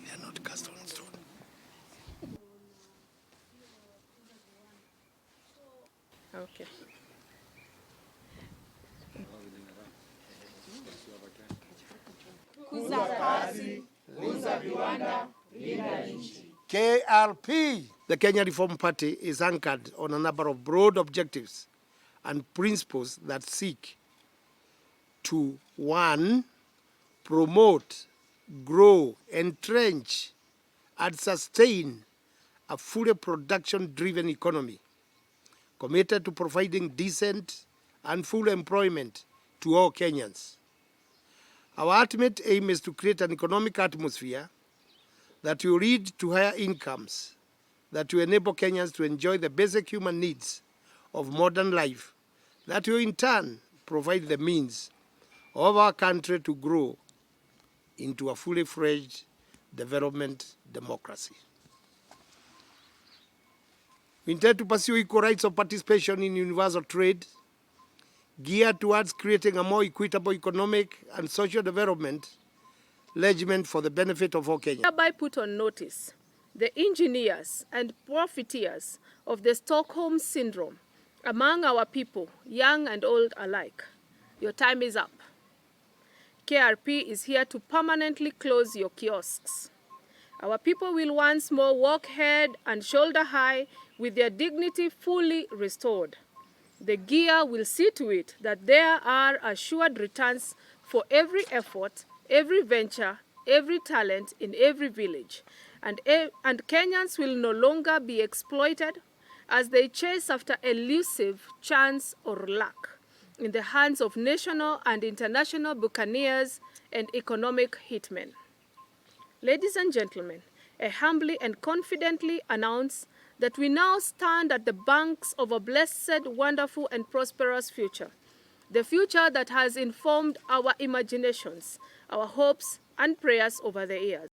They are not cast on stone. Okay. Kuza kazi, kuza viwanda, linda nchi. KRP, the Kenya Reform Party, is anchored on a number of broad objectives and principles that seek to, 1, promote, grow, entrench, and sustain a fully production-driven economy committed to providing decent and full employment to all Kenyans. Our ultimate aim is to create an economic atmosphere that will lead to higher incomes, that will enable Kenyans to enjoy the basic human needs of modern life, that will in turn provide the means of our country to grow into a fully fledged development democracy. We intend to pursue equal rights of participation in universal trade, geared towards creating a more equitable economic and social development arrangement for the benefit of all Kenyans. Hereby put on notice the engineers and profiteers of the Stockholm Syndrome among our people, young and old alike. Your time is up. KRP is here to permanently close your kiosks. Our people will once more walk head and shoulder high with their dignity fully restored. The GIA will see to it that there are assured returns for every effort, every venture, every talent in every village. And Kenyans will no longer be exploited as they chase after elusive chance or luck in the hands of national and international buccaneers and economic hitmen. Ladies and gentlemen, I humbly and confidently announce that we now stand at the banks of a blessed, wonderful, and prosperous future. The future that has informed our imaginations, our hopes, and prayers over the years.